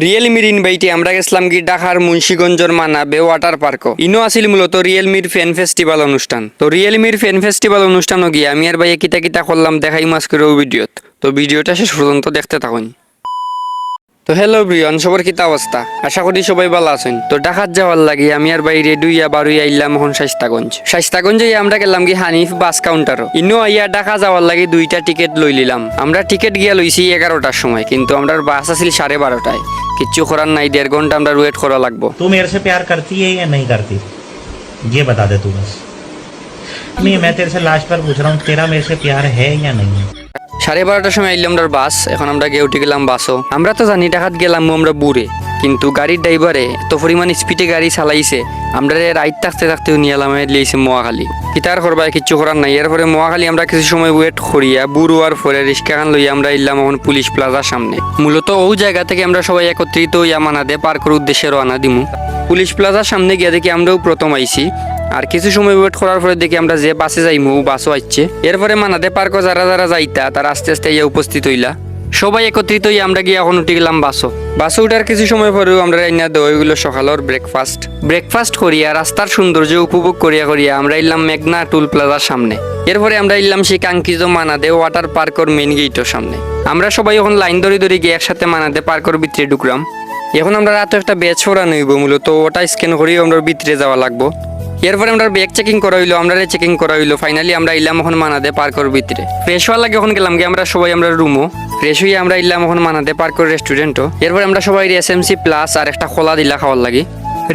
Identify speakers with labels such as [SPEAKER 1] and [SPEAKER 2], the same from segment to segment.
[SPEAKER 1] রিয়েলমির ইনভাইটে আমরা গেছিলাম কি ঢাকার মুন্সিগঞ্জের মানাবে ওয়াটার পার্ক। ইনো আসিল মূলত রিয়েলমির ফ্যান ফেস্টিভ্যাল অনুষ্ঠান। তো রিয়েলমির ফ্যান ফেস্টিভ্যাল অনুষ্ঠানও গিয়ে আমি আর ভাইয়া কিতা কিতা করলাম দেখাই মাস্কের ভিডিওত। তো ভিডিওটা শেষ পর্যন্ত দেখতে থাকুন। তো হ্যালো ব্রিয়ন, সবার কিতা অবস্থা? আশা করি সবাই ভালো আছেন। তো ঢাকাত যাওয়ার লাগে আমি আর ভাই রেডুইয়া বারুই আইলাম এখন শাইস্তাগঞ্জে আমরা গেলাম কি হানিফ বাস কাউন্টারও। ইনো আইয়া ঢাকা যাওয়ার লাগে 2টা টিকিট লই লিলাম। আমরা টিকিট গিয়া লইছি 11টার সময়, কিন্তু আমরা বাস আসিল 12:30টায়। কিচ্ছু করার নাই, 1.5 ঘন্টা আমরা ওয়েট করা লাগবো।
[SPEAKER 2] तू मेरे से प्यार करती है या नहीं करती, ये बता दे तू बस। मैं तेरे से लास्ट बार पूछ रहा हूँ, तेरा मेरे से प्यार है या नहीं है?
[SPEAKER 1] 12:30টার সময় আইলাম আমরা বাস। এখন আমরা গিয়ে উঠে গেলাম বাসও। আমরা তো জানি ঢাকাত গেলাম আমরা বুড়ে, কিন্তু গাড়ির ড্রাইভারে এত পরিমাণ স্পিডে গাড়ি চালাইছে আমরা রাইড থাকতে থাকতেও নিয়ে এলাম লিয়েছে মোয়াখালী। কিতার করবা, কিচ্ছু করার নাই। এরপরে মোয়াখালী আমরা কিছু সময় ওয়েট করিয়া বুড়ুয়ার পরে রিক্সাখান লইয়া আমরা এলাম এখন পুলিশ প্লাজার সামনে। মূলত ওই জায়গা থেকে আমরা সবাই একত্রিত হইয়া মানাদে পার্কের উদ্দেশ্যে রওনা দিমু। পুলিশ প্লাজার সামনে গিয়ে দেখি আমরাও প্রথম আইছি। আর কিছু সময় ওয়েট করার পরে দেখি আমরা যে বাসে যাইমু বাসও আসছে। এরপরে মানাদে পার্কও যারা যারা যাইতা তারা আস্তে আস্তে ইয়া উপস্থিত হইলা। সবাই একত্রিত হইয়া আমরা গিয়ে এখন উঠে গেলাম বাসে উঠার কিছু সময় পরেও আমরা রান্না দেওয়া হইগুলো সকালের ব্রেকফাস্ট করিয়া রাস্তার সৌন্দর্য উপভোগ করিয়া আমরা এলাম মেঘনা টুল প্লাজার সামনে। এরপরে আমরা এলাম সেই কাঙ্ক্ষিত মানাদে ওয়াটার পার্কের মেইন গেটের সামনে। আমরা সবাই এখন লাইন ধরে গিয়ে একসাথে মানাদে পার্কের ভিতরে ঢুকলাম। এখন আমরা রাতে একটা ব্যাচ ফোরানো হইব, মূলত ওটা স্ক্যান করিয়ে আমরা ভিতরে যাওয়া লাগবো। এরপরে আমরা ব্যাগ চেকিং করা হইলো, আমরা চেকিং করা হইলো। ফাইনালি আমরা এলাম এখন মানাদে পার্কের ভিতরে। ফ্রেশ হওয়ার লাগে এখন গেলাম গিয়ে আমরা সবাই আমরা রুমও ফ্রেশ হয়ে আমরা এলাম এখন মানাদে পার্কের রেস্টুরেন্টও। এরপরে আমরা সবাই SMC প্লাস আর একটা খোলা দিলা খাওয়ার লাগে।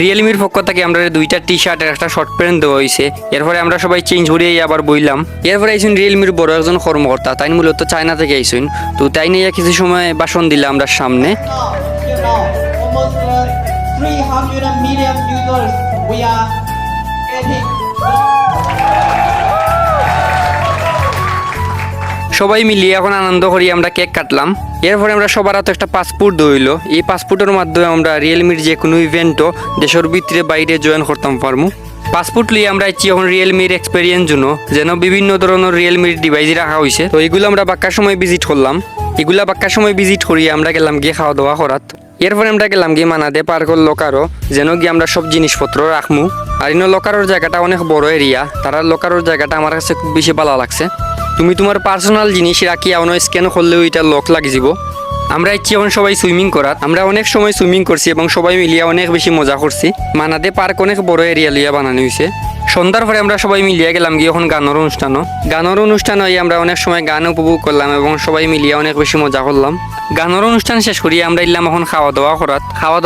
[SPEAKER 1] রিয়েলমির পক্ষ থেকে আমরা 2টা টি-শার্ট আর একটা শর্ট প্যান্ট দেওয়া হয়েছে। এরপরে আমরা সবাই চেঞ্জ করিয়ে আবার বইলাম। এরপরে আইসুন রিয়েলমির বড় একজন কর্মকর্তা, তাই মূলত চায়না থেকে আইসুন। তো তাই নিয়ে কিছু সময় ভাষণ দিলাম আমরা সামনে।
[SPEAKER 3] Almost 300 million users. We are getting.
[SPEAKER 1] সবাই মিলিয়ে এখন আনন্দ করি আমরা কেক কাটলাম। এরপরে আমরা সবার হাতে একটা পাসপোর্ট দইলো। এই পাসপোর্টের মাধ্যমে আমরা রিয়েলমির যে কোনো ইভেন্টও দেশের ভিতরে বাইরে জয়েন করতাম পারমু। পাসপোর্ট লিয়ে আমরা ইচ্ছি এখন রিয়েলমির এক্সপেরিয়েন্স জন্য যেন বিভিন্ন ধরনের রিয়েলমির ডিভাইস রাখা হয়েছে। তো এইগুলো আমরা বাক্কার সময় ভিজিট করলাম। এগুলা বাক্কার সময় ভিজিট করিয়ে আমরা গেলাম গিয়ে খাওয়া দাওয়া করাত। এরপরে আমরা গেলাম গিয়ে মানাদে পার্কের লকারও, যেন গিয়ে আমরা সব জিনিসপত্র রাখমু। আর ইনো লকারের জায়গাটা অনেক বড় এরিয়া। তারা লকারের জায়গাটা আমার কাছে খুব বেশি ভালো লাগছে। তুমি তোমার পার্সোনাল জিনিস রাখি অন্য স্ক্যান করলেও এটা লক লাগি যাব। আমরা ইচ্ছি এখন সবাই সুইমিং করার। আমরা অনেক সময় সুইমিং করছি এবং সবাই মিলিয়ে অনেক বেশি মজা করছি। মানাদে পার্ক অনেক বড় এরিয়া লিয়া বানানো হয়েছে। সন্ধ্যার পরে আমরা সবাই মিলিয়ে গেলাম গিয়ে এখন গানের অনুষ্ঠান হয়ে আমরা অনেক সময় গান উপভোগ করলাম এবং সবাই মিলিয়ে অনেক বেশি মজা করলাম। গানের অনুষ্ঠান শেষ করিয়ে আমরা এলাম এখন খাওয়া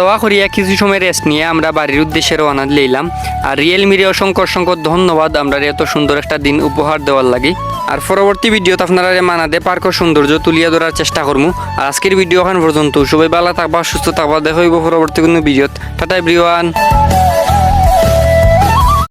[SPEAKER 1] দাওয়া করিয়া কিছু সময় রেস্ট নিয়ে আমরা বাড়ির উদ্দেশ্যে রওনা দিলাম। আর রিয়েলমির অসংখ্য ধন্যবাদ আমরা এত সুন্দর একটা দিন উপহার দেওয়ার লাগি। আর পরবর্তী ভিডিওতে আপনারা মানাদে পার্কের সৌন্দর্য তুলিয়া ধরার চেষ্টা করবো। আর আজকের ভিডিও এখন পর্যন্ত। সবাই ভালো থাকবা, সুস্থ থাকবা। দেখা হইব পরবর্তী কোনো ভিডিওত। Tata everyone.